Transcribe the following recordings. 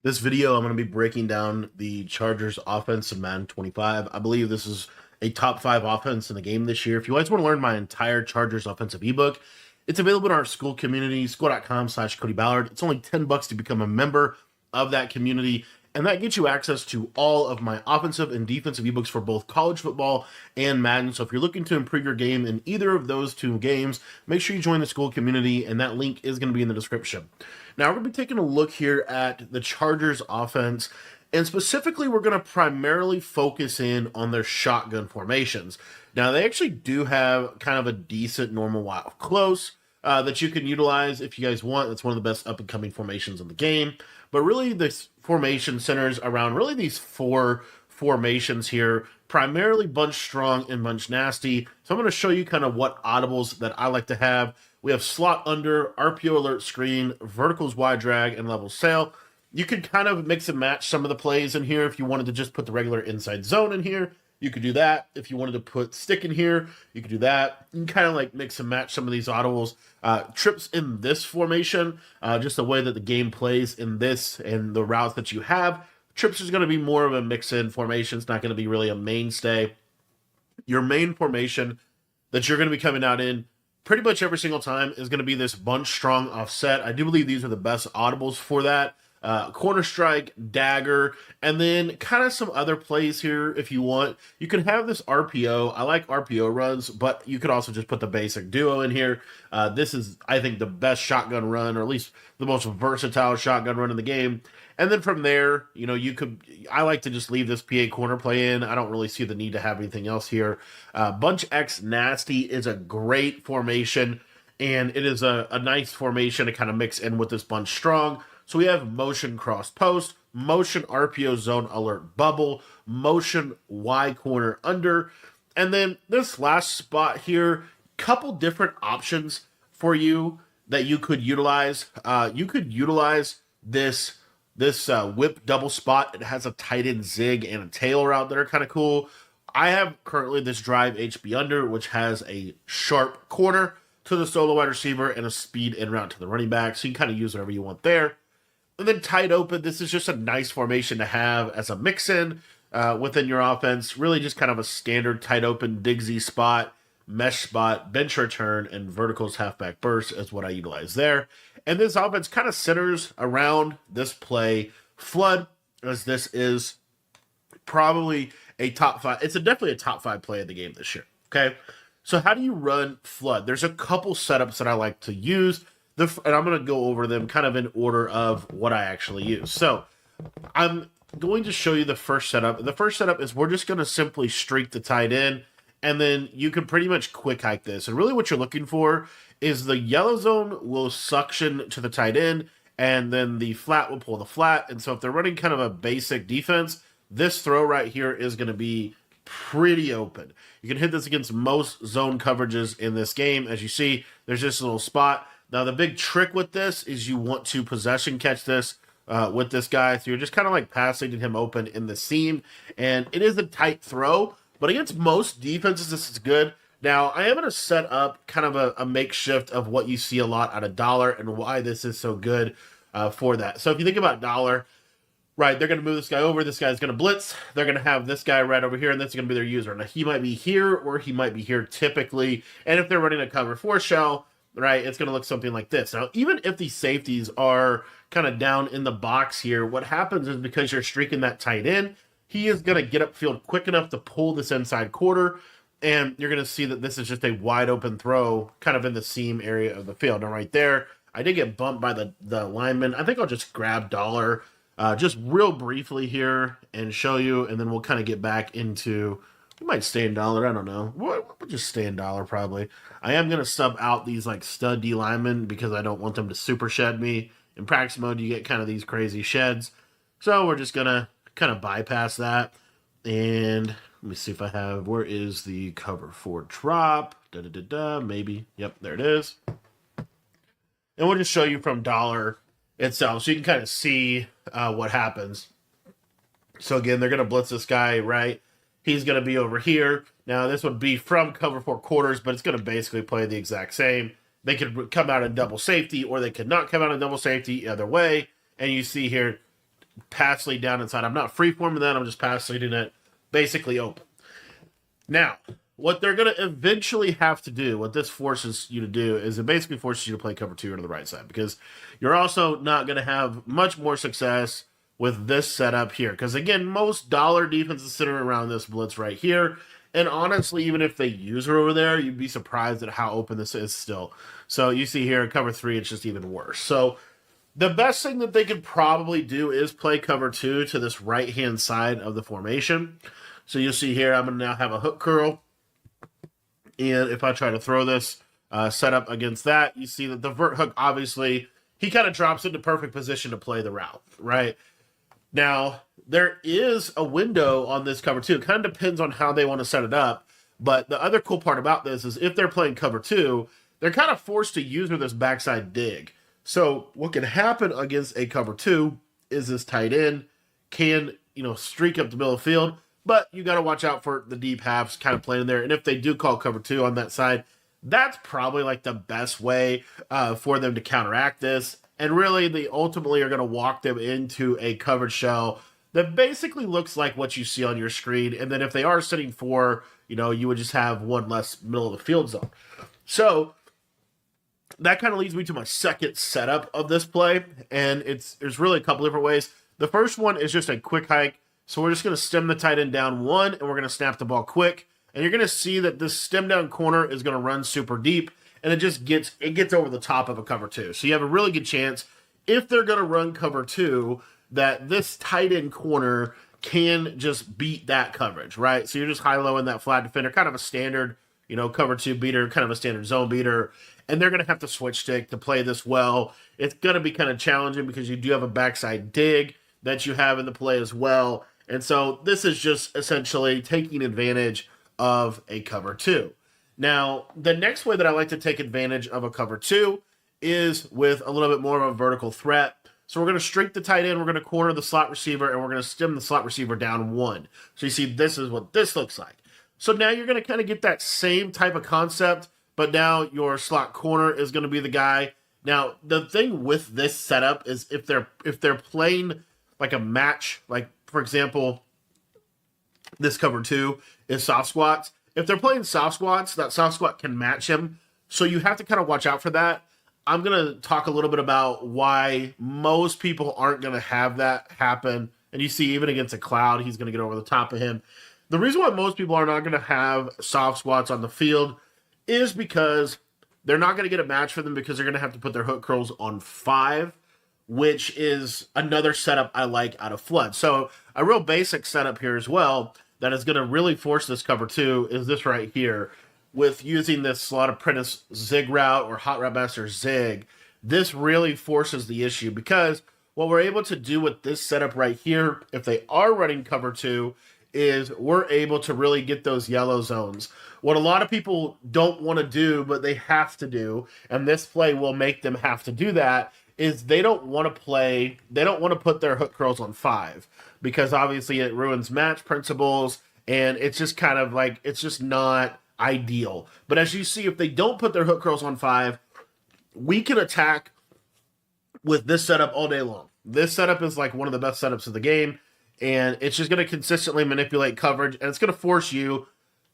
This video, I'm going to be breaking down the Chargers offense in Madden 25. I believe this is a top 5 offense in the game this year. If you guys want to learn my entire Chargers offensive ebook, it's available in our school community, school.com/Cody Ballard. It's only $10 to become a member of that community, and that gets you access to all of my offensive and defensive ebooks for both college football and Madden. So if you're looking to improve your game in either of those two games, make sure you join the school community, and that link is going to be in the description. Now, we're going to be taking a look here at the Chargers offense, and specifically, we're going to primarily focus in on their shotgun formations. Now, they actually do have kind of a decent normal wild close that you can utilize if you guys want. It's one of the best up-and-coming formations in the game. But really, this formation centers around really these 4 formations here, primarily bunch strong and bunch nasty. So I'm going to show you kind of what audibles that I like to have. We have slot under, RPO alert screen, verticals wide drag, and level sail. You could kind of mix and match some of the plays in here if you wanted to just put the regular inside zone in here. You could do that. If you wanted to put stick in here, you could do that. You can kind of like mix and match some of these audibles. Trips in this formation, just the way that the game plays in this and the routes that you have. Trips is going to be more of a mix-in formation. It's not going to be really a mainstay. Your main formation that you're going to be coming out in pretty much every single time is going to be this bunch strong offset. I do believe these are the best audibles for that. Corner strike, dagger, and then kind of some other plays here if you want. You can have this RPO. I like RPO runs, but you could also just put the basic duo in here. This is, I think, the best shotgun run, or at least the most versatile shotgun run in the game. And then from there, you know, I like to just leave this PA corner play in. I don't really see the need to have anything else here. Bunch X Nasty is a great formation, and it is a nice formation to kind of mix in with this bunch strong. So we have motion cross post, motion RPO zone alert bubble, motion Y corner under, and then this last spot here, couple different options for you that you could utilize. You could utilize this whip double spot. It has a tight end zig and a tail route that are kind of cool. I have currently this drive HB under, which has a sharp corner to the solo wide receiver and a speed in route to the running back. So you can kind of use whatever you want there. And then tight open, this is just a nice formation to have as a mix-in within your offense. Really just kind of a standard tight open Digsy spot, mesh spot, bench return, and verticals halfback burst is what I utilize there. And this offense kind of centers around this play, flood, as this is probably a top 5. It's definitely a top 5 play of the game this year, okay? So how do you run flood? There's a couple setups that I like to use. And I'm going to go over them kind of in order of what I actually use. So I'm going to show you the first setup. The first setup is we're just going to simply streak the tight end, and then you can pretty much quick hike this. And really what you're looking for is the yellow zone will suction to the tight end, and then the flat will pull the flat. And so if they're running kind of a basic defense, this throw right here is going to be pretty open. You can hit this against most zone coverages in this game. As you see, there's this little spot. Now, the big trick with this is you want to possession catch this with this guy. So you're just kind of like passing him open in the seam. And it is a tight throw, but against most defenses, this is good. Now, I am going to set up kind of a makeshift of what you see a lot out of Dollar and why this is so good for that. So if you think about Dollar, right, they're going to move this guy over. This guy's going to blitz. They're going to have this guy right over here, and that's going to be their user. Now, he might be here or he might be here typically. And if they're running a cover 4 shell, right, it's going to look something like this. Now, even if these safeties are kind of down in the box here, what happens is because you're streaking that tight end, he is going to get upfield quick enough to pull this inside quarter, and you're going to see that this is just a wide open throw kind of in the seam area of the field. Now, right there, I did get bumped by the lineman. I think I'll just grab Dollar just real briefly here and show you, and then we'll kind of get back into... We might stay in Dollar. I don't know. We'll just stay in Dollar probably. I am going to sub out these like stud D linemen because I don't want them to super shed me. In practice mode, you get kind of these crazy sheds. So we're just going to kind of bypass that. And let me see if I have, where is the cover 4 drop? Maybe. Yep, there it is. And we'll just show you from Dollar itself so you can kind of see what happens. So again, they're going to blitz this guy, right? He's going to be over here. Now, this would be from cover 4 quarters, but it's going to basically play the exact same. They could come out in double safety, or they could not come out in double safety either way. And you see here, pass lead down inside. I'm not freeforming that. I'm just pass leading it basically open. Now, what they're going to eventually have to do, what this forces you to do, is it basically forces you to play cover 2 to the right side, because you're also not going to have much more success with this setup here. Because again, most dollar defenses center around this blitz right here. And honestly, even if they use her over there, you'd be surprised at how open this is still. So you see here, cover 3, it's just even worse. So the best thing that they could probably do is play cover 2 to this right-hand side of the formation. So you'll see here, I'm going to now have a hook curl. And if I try to throw this setup against that, you see that the vert hook, obviously, he kind of drops into perfect position to play the route, right? Now, there is a window on this cover 2. It kind of depends on how they want to set it up. But the other cool part about this is if they're playing cover 2, they're kind of forced to use this backside dig. So what can happen against a cover 2 is this tight end can, streak up the middle of the field, but you got to watch out for the deep halves kind of playing there. And if they do call cover 2 on that side, that's probably like the best way for them to counteract this. And really, they ultimately are going to walk them into a covered shell that basically looks like what you see on your screen. And then if they are sitting 4, you would just have one less middle of the field zone. So that kind of leads me to my second setup of this play. And there's really a couple different ways. The first one is just a quick hike. So we're just going to stem the tight end down 1, and we're going to snap the ball quick. And you're going to see that this stem down corner is going to run super deep. And it gets over the top of a cover 2. So you have a really good chance, if they're going to run cover 2, that this tight end corner can just beat that coverage, right? So you're just high-low in that flat defender, kind of a standard, cover 2 beater, kind of a standard zone beater. And they're going to have to switch stick to play this well. It's going to be kind of challenging because you do have a backside dig that you have in the play as well. And so this is just essentially taking advantage of a cover 2. Now, the next way that I like to take advantage of a cover 2 is with a little bit more of a vertical threat. So we're going to streak the tight end, we're going to corner the slot receiver, and we're going to stem the slot receiver down 1. So you see, this is what this looks like. So now you're going to kind of get that same type of concept, but now your slot corner is going to be the guy. Now, the thing with this setup is if they're playing like a match, like, for example, this cover 2 is soft squats. If they're playing soft squats, that soft squat can match him. So you have to kind of watch out for that. I'm going to talk a little bit about why most people aren't going to have that happen. And you see, even against a cloud, he's going to get over the top of him. The reason why most people are not going to have soft squats on the field is because they're not going to get a match for them, because they're going to have to put their hook curls on 5, which is another setup I like out of flood. So a real basic setup here as well that is going to really force this cover 2 is this right here. With using this slot apprentice zig route or hot route master zig, this really forces the issue, because what we're able to do with this setup right here, if they are running cover 2, is we're able to really get those yellow zones. What a lot of people don't want to do, but they have to do, and this play will make them have to do that, is they don't want to put their hook curls on 5, because obviously it ruins match principles, and it's just kind of like, it's just not ideal. But as you see, if they don't put their hook curls on 5, we can attack with this setup all day long. This setup is like one of the best setups of the game, and it's just going to consistently manipulate coverage, and it's going to force you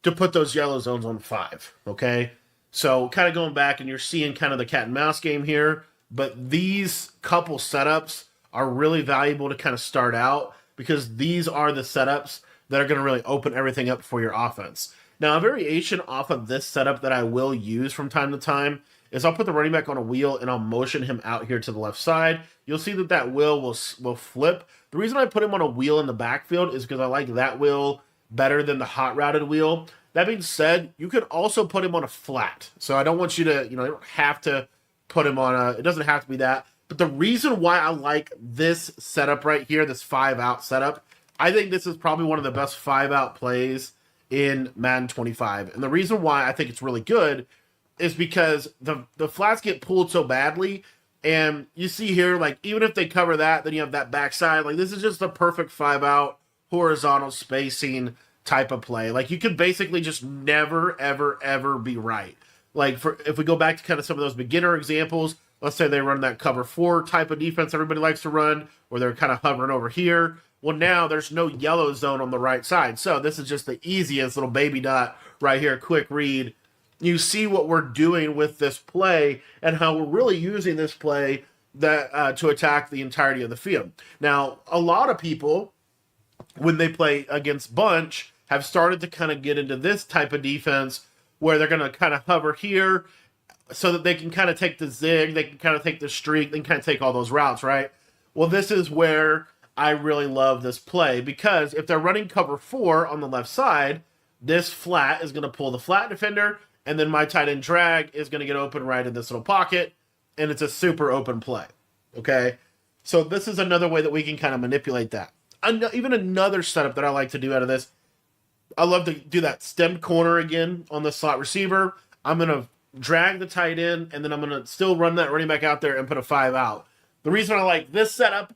to put those yellow zones on 5, okay? So kind of going back, and you're seeing kind of the cat and mouse game here, but these couple setups are really valuable to kind of start out, because these are the setups that are going to really open everything up for your offense. Now, a variation off of this setup that I will use from time to time is I'll put the running back on a wheel and I'll motion him out here to the left side. You'll see that that wheel will flip. The reason I put him on a wheel in the backfield is because I like that wheel better than the hot routed wheel. That being said, you could also put him on a flat. So I don't want you to, you don't have to put him on it doesn't have to be that. But the reason why I like this setup right here, this 5-out setup, I think this is probably one of the best 5-out plays in Madden 25. And the reason why I think it's really good is because the flats get pulled so badly, and you see here, like, even if they cover that, then you have that backside. Like, this is just the perfect 5-out horizontal spacing type of play. Like, you could basically just never, ever, ever be right. Like, if we go back to kind of some of those beginner examples, let's say they run that cover 4 type of defense everybody likes to run, where they're kind of hovering over here. Well, now there's no yellow zone on the right side. So this is just the easiest little baby dot right here, quick read. You see what we're doing with this play and how we're really using this play that to attack the entirety of the field. Now, a lot of people, when they play against bunch, have started to kind of get into this type of defense where they're going to kind of hover here so that they can kind of take the zig, they can kind of take the streak, they can kind of take all those routes, right? Well, this is where I really love this play, because if they're running cover 4 on the left side, this flat is going to pull the flat defender, and then my tight end drag is going to get open right in this little pocket, and it's a super open play, okay? So this is another way that we can kind of manipulate that. Even another setup that I like to do out of this, I love to do that stemmed corner again on the slot receiver. I'm going to drag the tight end, and then I'm going to still run that running back out there and put a 5 out. The reason I like this setup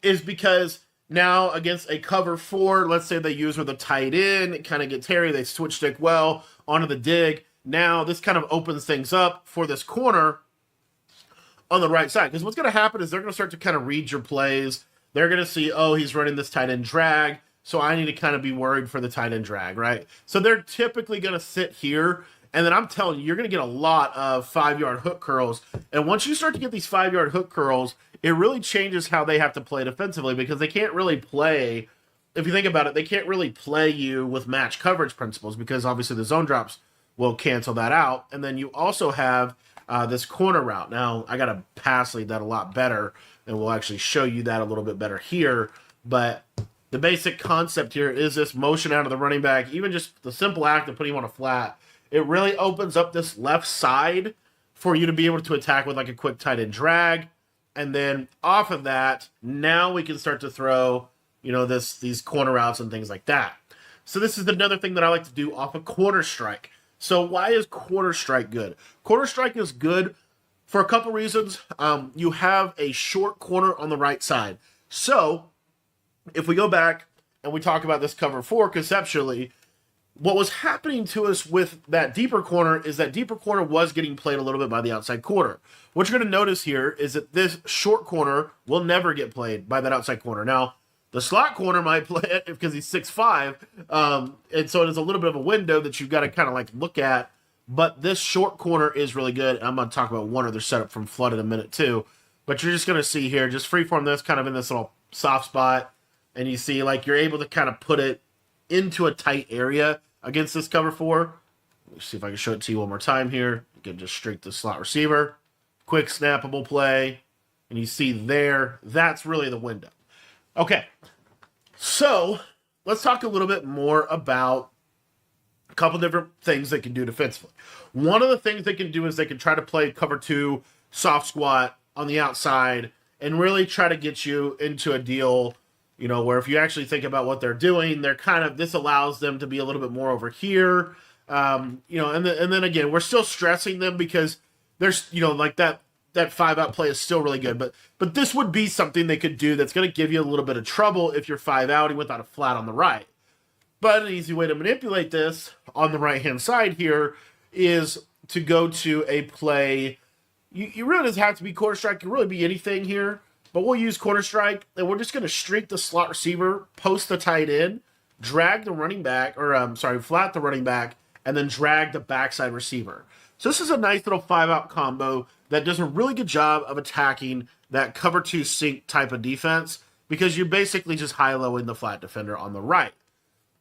is because now against a cover 4, let's say they use with a tight end, it kind of gets hairy, they switch stick well onto the dig. Now this kind of opens things up for this corner on the right side. Because what's going to happen is they're going to start to kind of read your plays. They're going to see, oh, he's running this tight end drag, so I need to kind of be worried for the tight end drag, right? So they're typically going to sit here, and then I'm telling you, you're going to get a lot of 5-yard hook curls. And once you start to get these 5-yard hook curls, it really changes how they have to play defensively, because they can't really play, if you think about it, they can't really play you with match coverage principles, because obviously the zone drops will cancel that out. And then you also have this corner route. Now, I got to pass lead that a lot better, and we'll actually show you that a little bit better here. But the basic concept here is this motion out of the running back, even just the simple act of putting him on a flat. It really opens up this left side for you to be able to attack with like a quick tight end drag. And then off of that, now we can start to throw, you know, these corner routes and things like that. So this is another thing that I like to do off a quarter strike. So why is quarter strike good? Quarter strike is good for a couple reasons. You have a short corner on the right side. So if we go back and we talk about this cover 4 conceptually, what was happening to us with that deeper corner is that deeper corner was getting played a little bit by the outside corner. What you're going to notice here is that this short corner will never get played by that outside corner. Now, the slot corner might play it because he's 6'5", and so it is a little bit of a window that you've got to kind of like look at. But this short corner is really good. I'm going to talk about one other setup from Flood in a minute too. But you're just going to see here, just freeform this kind of in this little soft spot, and you see like you're able to kind of put it into a tight area against this cover 4. Let me see if I can show it to you one more time here. You can just streak the slot receiver. Quick snappable play. And you see there, that's really the window. Okay, so let's talk a little bit more about a couple different things they can do defensively. One of the things they can do is they can try to play cover 2, soft squat on the outside, and really try to get you into a deal, you know, where if you actually think about what they're doing, they're kind of, this allows them to be a little bit more over here, you know, and then again, we're still stressing them because there's, you know, like that 5-out play is still really good, but this would be something they could do that's going to give you a little bit of trouble if you're 5-outing without a flat on the right. But an easy way to manipulate this on the right-hand side here is to go to a play. You really doesn't have to be quarter strike. It can really be anything here. But we'll use quarter strike, and we're just going to streak the slot receiver, post the tight end, drag the running back, or flat the running back, and then drag the backside receiver. So this is a nice little 5-out combo that does a really good job of attacking that cover 2 sink type of defense, because you're basically just high-lowing the flat defender on the right.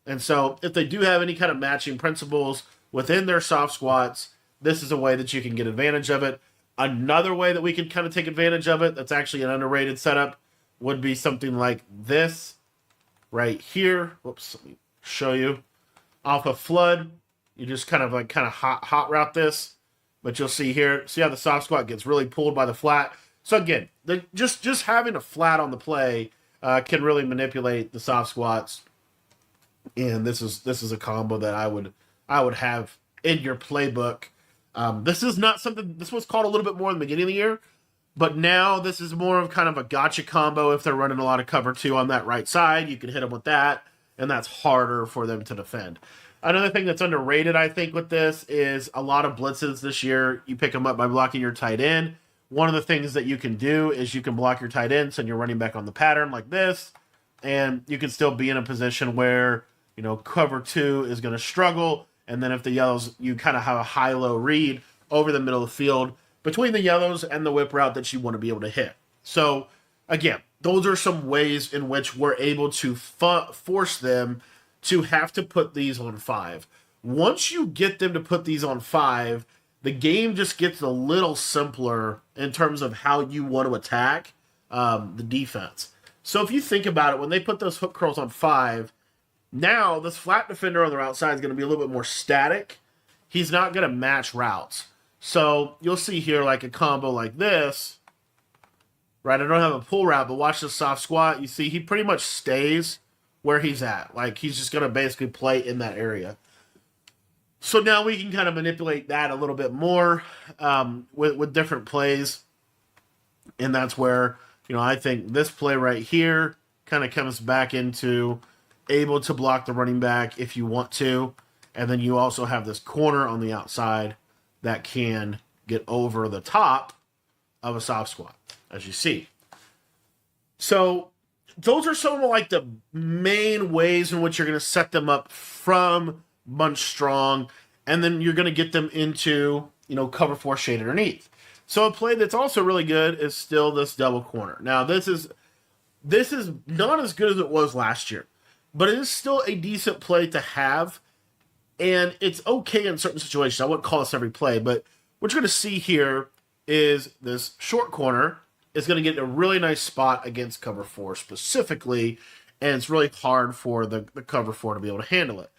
And so if they do have any kind of matching principles within their soft squats, this is a way that you can get advantage of it. Another way that we can kind of take advantage of it, that's actually an underrated setup, would be something like this right here. Whoops, let me show you. Off of Flood, you just kind of hot route this, but you'll see here, see how the soft squat gets really pulled by the flat. So again, just having a flat on the play can really manipulate the soft squats. And this is a combo that I would have in your playbook. This is not something, this was called a little bit more in the beginning of the year, but now this is more of kind of a gotcha combo. If they're running a lot of cover 2 on that right side, you can hit them with that, and that's harder for them to defend. Another thing that's underrated, I think, with this is a lot of blitzes this year. You pick them up by blocking your tight end. one of the things that you can do is you can block your tight end, send your running back on the pattern like this, and you can still be in a position where, cover 2 is going to struggle. And then if the yellows, you kind of have a high-low read over the middle of the field between the yellows and the whip route that you want to be able to hit. So, again, those are some ways in which we're able to force them to have to put these on 5. Once you get them to put these on 5, the game just gets a little simpler in terms of how you want to attack the defense. So if you think about it, when they put those hook curls on 5, now this flat defender on the outside is going to be a little bit more static. He's not going to match routes. So you'll see here like a combo like this. Right, I don't have a pull route, but watch the soft squat. You see he pretty much stays where he's at. Like he's just going to basically play in that area. So now we can kind of manipulate that a little bit more with different plays. And that's where, I think this play right here kind of comes back into able to block the running back if you want to. And then you also have this corner on the outside that can get over the top of a soft squat, as you see. So those are some of like the main ways in which you're going to set them up from bunch strong, and then you're going to get them into, cover 4 shade underneath. So a play that's also really good is still this double corner. Now this is not as good as it was last year, but it is still a decent play to have, and it's okay in certain situations. I wouldn't call this every play, but what you're going to see here is this short corner is going to get a really nice spot against cover 4 specifically, and it's really hard for the cover 4 to be able to handle it.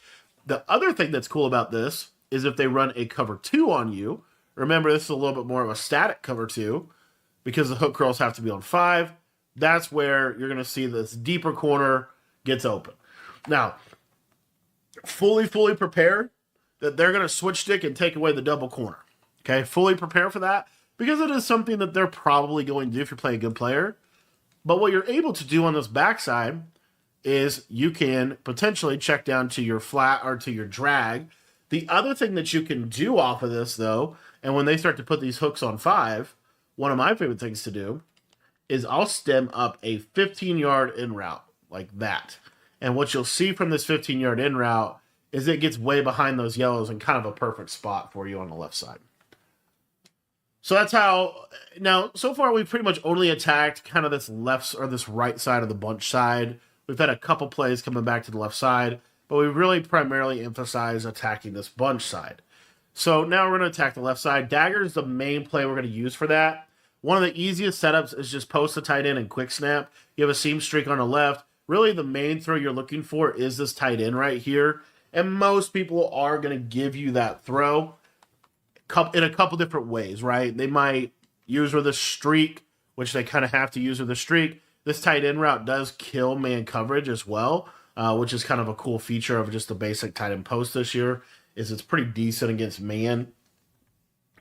The other thing that's cool about this is if they run a cover 2 on you, remember this is a little bit more of a static cover 2 because the hook curls have to be on 5. That's where you're going to see this deeper corner gets open. Now, fully prepare that they're going to switch stick and take away the double corner. Okay, fully prepare for that because it is something that they're probably going to do if you're playing a good player. But what you're able to do on this backside is you can potentially check down to your flat or to your drag. The other thing that you can do off of this, though, and when they start to put these hooks on 5, one of my favorite things to do is I'll stem up a 15-yard in route like that. And what you'll see from this 15-yard in route is it gets way behind those yellows and kind of a perfect spot for you on the left side. So that's how, now, so far we've pretty much only attacked kind of this left or this right side of the bunch side. We've had a couple plays coming back to the left side, but we really primarily emphasize attacking this bunch side. So now we're going to attack the left side. Dagger is the main play we're going to use for that. One of the easiest setups is just post the tight end and quick snap. You have a seam streak on the left. Really the main throw you're looking for is this tight end right here. And most people are going to give you that throw in a couple different ways, right? They might use with a streak, which they kind of have to use with a streak. This tight end route does kill man coverage as well, which is kind of a cool feature of just the basic tight end post this year, is it's pretty decent against man.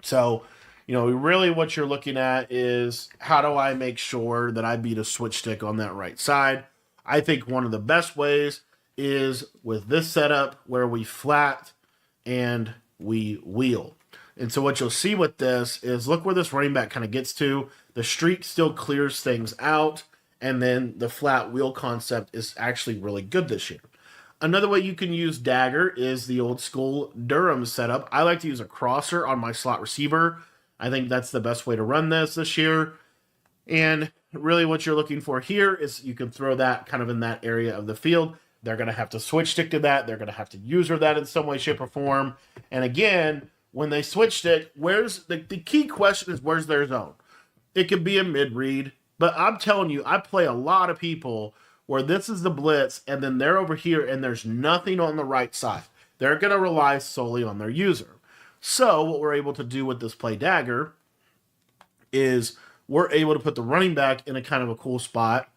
So, really what you're looking at is how do I make sure that I beat a switch stick on that right side? I think one of the best ways is with this setup where we flat and we wheel. And so what you'll see with this is look where this running back kind of gets to. The streak still clears things out, and then the flat wheel concept is actually really good this year. Another way you can use Dagger is the old school Durham setup. I like to use a crosser on my slot receiver. I think that's the best way to run this year. And really what you're looking for here is you can throw that kind of in that area of the field. They're going to have to switch stick to that. They're going to have to use that in some way, shape, or form. And again, when they switch stick, where's the key question is where's their zone? It could be a mid-read, but I'm telling you, I play a lot of people where this is the blitz, and then they're over here, and there's nothing on the right side. They're going to rely solely on their user. So what we're able to do with this play Dagger is we're able to put the running back in a kind of a cool spot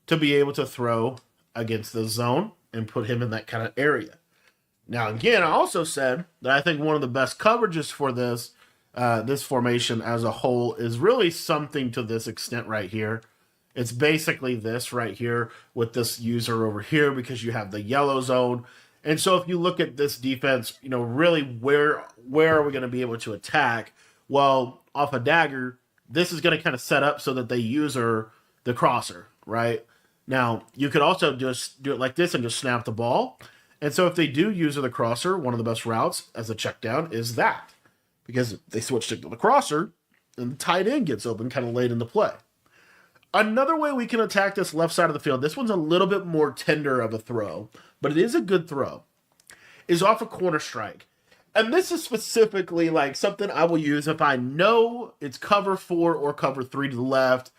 to be able to throw against the zone and put him in that kind of area. Now, again, I also said that I think one of the best coverages for this formation as a whole is really something to this extent right here. It's basically this right here with this user over here because you have the yellow zone. And so if you look at this defense, really where are we going to be able to attack? Well, off a Dagger, this is going to kind of set up so that they use the crosser, right? Now, you could also just do it like this and just snap the ball. And so if they do use the crosser, one of the best routes as a check down is that. Because they switched it to the crosser, and the tight end gets open kind of late in the play. Another way we can attack this left side of the field, this one's a little bit more tender of a throw, but it is a good throw, is off a corner strike. And this is specifically like something I will use if I know it's cover 4 or cover 3 to the left,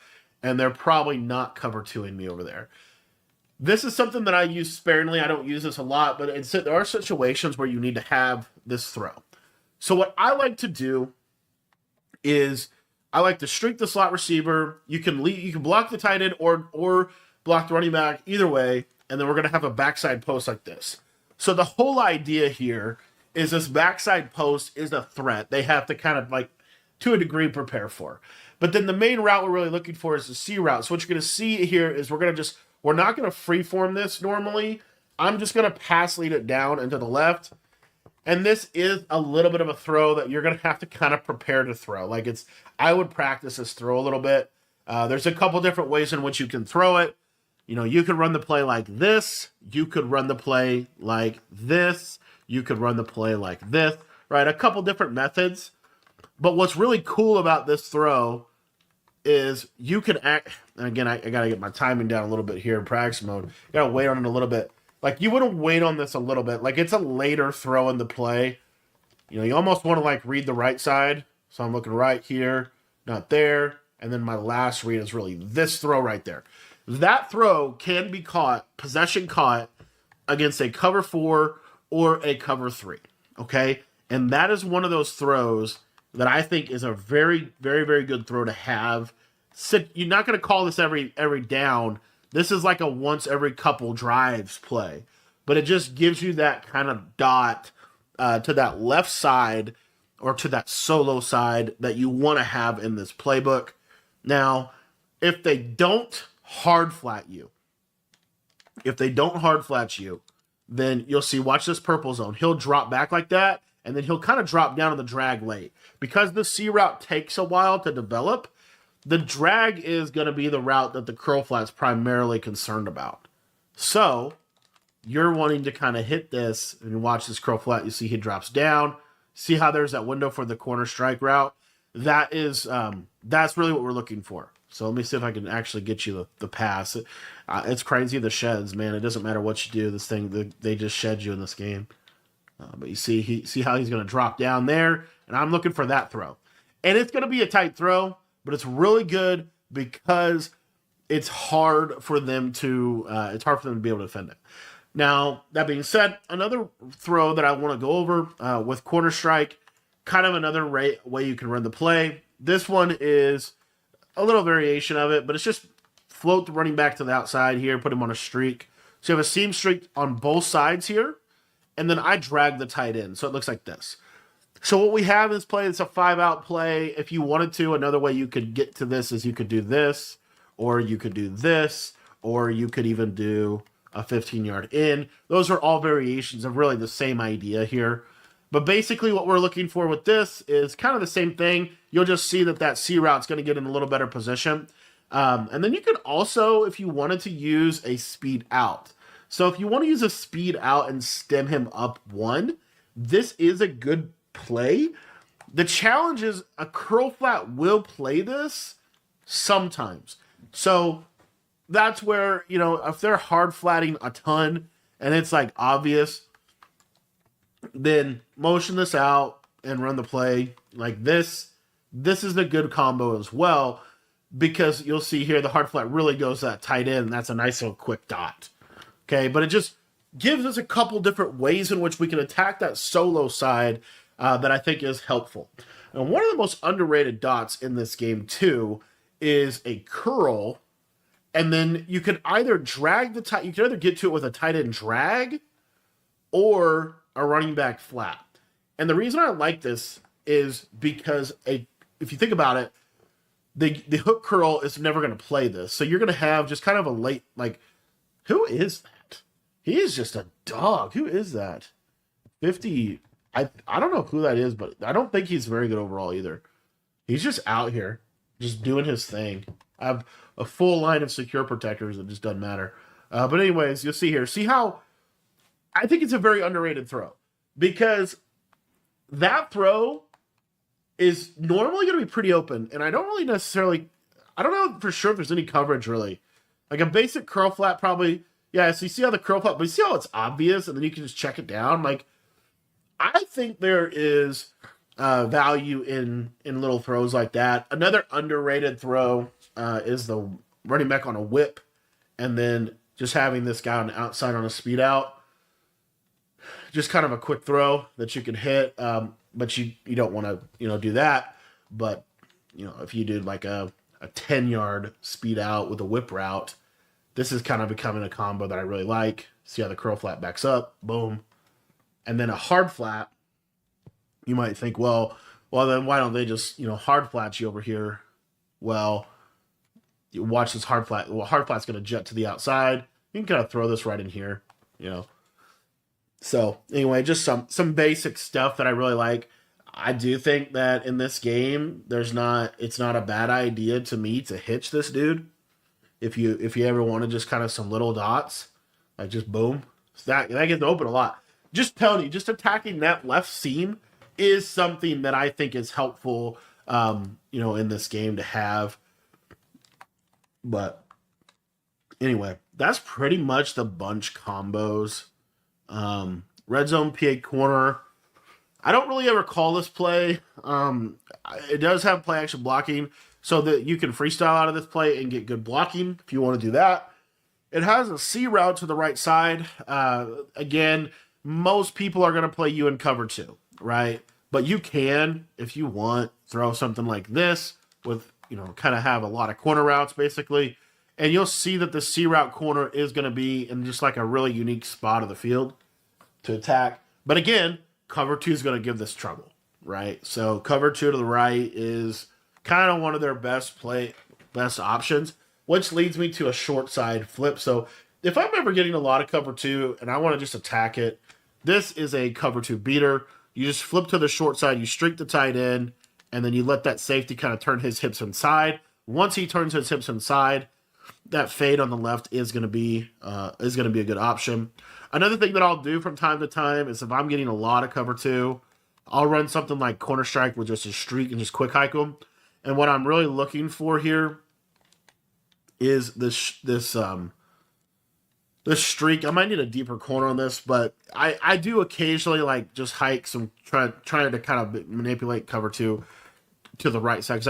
and they're probably not cover 2ing me over there. This is something that I use sparingly. I don't use this a lot, but there are situations where you need to have this throw. So what I like to do is I like to streak the slot receiver. You can block the tight end or block the running back, either way, and then we're going to have a backside post like this. So the whole idea here is this backside post is a threat. They have to kind of like, to a degree, prepare for. But then the main route we're really looking for is the C route. So what you're going to see here is we're not going to freeform this normally. I'm just going to pass lead it down and to the left. And this is a little bit of a throw that you're going to have to kind of prepare to throw. Like I would practice this throw a little bit. There's a couple different ways in which you can throw it. You know, you could run the play like this. You could run the play like this. You could run the play like this, right? A couple different methods. But what's really cool about this throw is you can act, and again, I got to get my timing down a little bit here in practice mode. You got to wait on it a little bit. Like, you want to wait on this a little bit. Like, it's a later throw in the play. You know, you almost want to, like, read the right side. So I'm looking right here, not there. And then my last read is really this throw right there. That throw can be caught, possession caught, against a cover 4 or a cover 3. Okay? And that is one of those throws that I think is a very, very, very good throw to have. You're not going to call this every down. This is like a once every couple drives play. But it just gives you that kind of dot to that left side or to that solo side that you want to have in this playbook. Now, if they don't hard flat you, then you'll see, watch this purple zone. He'll drop back like that, and then he'll kind of drop down on the drag late. Because the C route takes a while to develop, the drag is going to be the route that the curl flat's primarily concerned about. So you're wanting to kind of hit this and watch this curl flat. You see he drops down. See how there's that window for the corner strike route? That is, that's really what we're looking for. So let me see if I can actually get you the pass. It's crazy, the sheds, man. It doesn't matter what you do. This thing, they just shed you in this game. But you see how he's going to drop down there, and I'm looking for that throw. And it's going to be a tight throw, but it's really good because it's hard for them to be able to defend it. Now, that being said, another throw that I want to go over with corner strike, kind of another way you can run the play. This one is a little variation of it, but it's just float the running back to the outside here, put him on a streak. So you have a seam streak on both sides here, and then I drag the tight end. So it looks like this. So what we have in this play, it's a 5-out play. If you wanted to, another way you could get to this is you could do this, or you could do this, or you could even do a 15-yard in. Those are all variations of really the same idea here. But basically what we're looking for with this is kind of the same thing. You'll just see that C route's going to get in a little better position. And then you could also, if you wanted to use a speed out. So if you want to use a speed out and stem him up one, this is a good play. The challenge is a curl flat will play this sometimes. So that's where, you know, if they're hard flatting a ton and it's like obvious, then motion this out and run the play like this. This is a good combo as well, because you'll see here the hard flat really goes that tight end, and that's a nice little quick dot. Okay, but it just gives us a couple different ways in which we can attack that solo side that I think is helpful. And one of the most underrated dots in this game too is a curl, and then you can either drag the tight, you can either get to it with a tight end drag or a running back flat. And the reason I like this is because if you think about it, the hook curl is never going to play this. So you're going to have just kind of a late, like, who is that? He is just a dog. Who is that? 50. I don't know who that is, but I don't think he's very good overall either. He's just out here. just doing his thing. I have a full line of secure protectors. It just doesn't matter. But anyways, you'll see here. See how I think it's a very underrated throw because that throw is normally going to be pretty open, and I don't really necessarily. I don't know for sure if there's any coverage really. Like a basic curl flat, probably. Yeah, so you see how the curl flat, but you see how it's obvious, and then you can just check it down. Like I think there is value in little throws like that. Another underrated throw is the running back on a whip, and then just having this guy on the outside on a speed out. Just kind of a quick throw that you can hit, but you don't want to do that. But if you did like a 10-yard speed out with a whip route, this is kind of becoming a combo that I really like. See how the curl flat backs up, boom, and then a hard flat. You might think, well, then why don't they just hard flat you over here? Well, you watch this hard flat. Well, hard flat's going to jet to the outside. You can kind of throw this right in here, So anyway, just some basic stuff that I really like. I do think that in this game, it's not a bad idea to me to hitch this dude. If you ever wanted just kind of some little dots, like just boom, that gets open a lot. Just telling you, just attacking that left seam is something that I think is helpful, in this game to have. But anyway, that's pretty much the bunch combos. Red zone PA corner. I don't really ever call this play. It does have play action blocking so that you can freestyle out of this play and get good blocking if you want to do that. It has a C route to the right side. Again, most people are going to play you in cover 2, right? But you can, if you want, throw something like this with, kind of have a lot of corner routes basically. And you'll see that the C route corner is going to be in just like a really unique spot of the field to attack. But again, cover 2 is going to give this trouble, right? So cover 2 to the right is kind of one of their best options, which leads me to a short side flip. So if I'm ever getting a lot of cover 2 and I want to just attack it, this is a cover 2 beater. You just flip to the short side, you streak the tight end, and then you let that safety kind of turn his hips inside. Once he turns his hips inside, that fade on the left is going to be a good option. Another thing that I'll do from time to time is if I'm getting a lot of cover 2, I'll run something like corner strike with just a streak and just quick hike them. And what I'm really looking for here is this streak. I might need a deeper corner on this, but I do occasionally like just hike some trying to kind of manipulate cover 2 to the right side because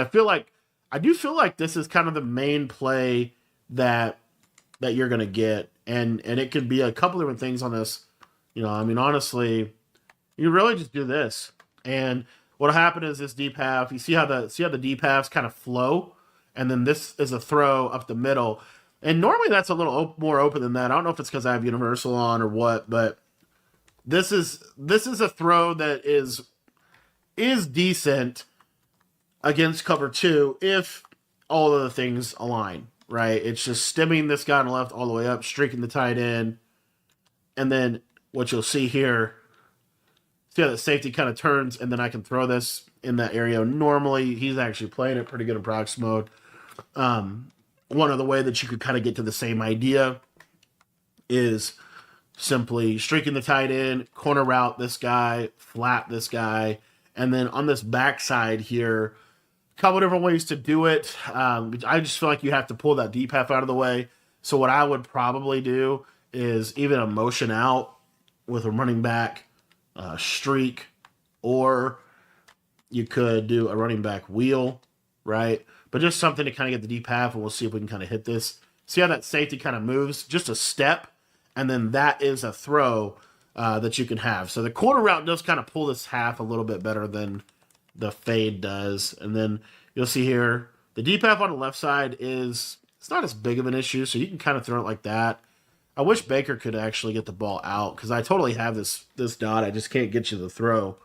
I do feel like this is kind of the main play that you're gonna get, and it could be a couple different things on this. Honestly, you really just do this, and what'll happen is this deep half. You see how the deep halves kind of flow, and then this is a throw up the middle. And normally that's a little more open than that. I don't know if it's because I have universal on or what, but this is a throw that is decent against cover 2 if all of the things align, right? It's just stemming this guy on the left all the way up, streaking the tight end, and then what you'll see here, see how the safety kind of turns, and then I can throw this in that area. Normally, he's actually playing it pretty good in prox mode. One other way that you could kind of get to the same idea is simply streaking the tight end, corner route this guy, flat this guy, and then on this backside here, a couple different ways to do it. I just feel like you have to pull that deep half out of the way. So what I would probably do is even a motion out with a running back streak, or you could do a running back wheel, right? But just something to kind of get the deep half, and we'll see if we can kind of hit this. See how that safety kind of moves? Just a step, and then that is a throw that you can have. So the corner route does kind of pull this half a little bit better than the fade does. And then you'll see here, the deep half on the left side it's not as big of an issue, so you can kind of throw it like that. I wish Baker could actually get the ball out, because I totally have this dot. I just can't get you the throw.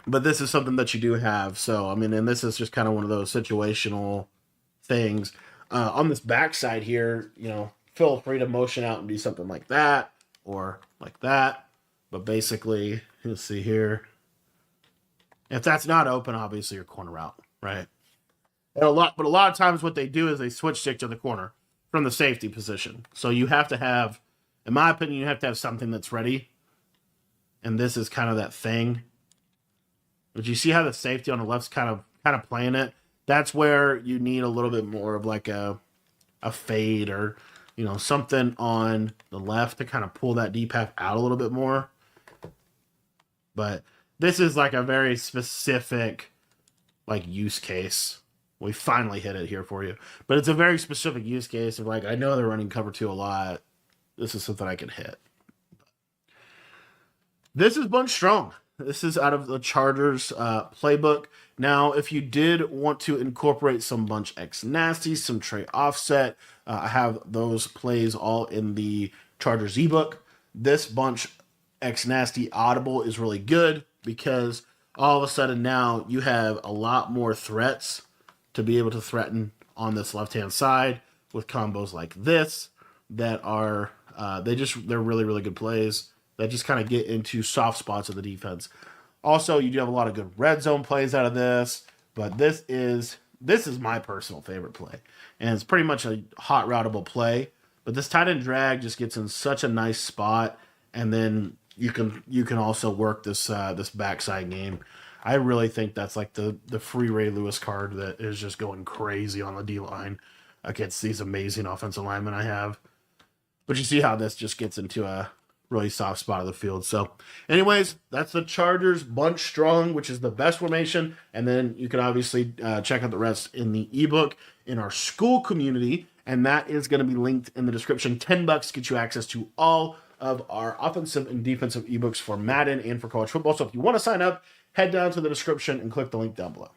But this is something that you do have. So, and this is just kind of one of those situational things. On this backside here, feel free to motion out and do something like that or like that. But basically, you'll see here, if that's not open, obviously your corner route right? And a lot of times what they do is they switch stick to the corner from the safety position. So you have to have, in my opinion, you have to have something that's ready. And this is kind of that thing. But you see how the safety on the left's kind of playing it? That's where you need a little bit more of like a fade or, you know, something on the left to kind of pull that deep half out a little bit more. But this is like a very specific like use case. We finally hit it here for you. But it's a very specific use case of like, I know they're running cover 2 a lot. This is something I can hit. This is bunch strong. This is out of the Chargers playbook. Now, if you did want to incorporate some bunch X nasty, some tray offset, I have those plays all in the Chargers ebook. This bunch X nasty audible is really good because all of a sudden now you have a lot more threats to be able to threaten on this left-hand side with combos like this that are, they're really, really good plays that just kind of get into soft spots of the defense. Also, you do have a lot of good red zone plays out of this, but this is my personal favorite play. And it's pretty much a hot routable play, but this tight end drag just gets in such a nice spot, and then you can also work this this backside game. I really think that's like the free Ray Lewis card that is just going crazy on the D-line against these amazing offensive linemen I have. But you see how this just gets into a really soft spot of the field. So anyways, that's the Chargers bunch strong, which is the best formation. And then you can obviously check out the rest in the ebook in our school community. And that is going to be linked in the description. $10 gets you access to all of our offensive and defensive ebooks for Madden and for college football. So if you want to sign up, head down to the description and click the link down below.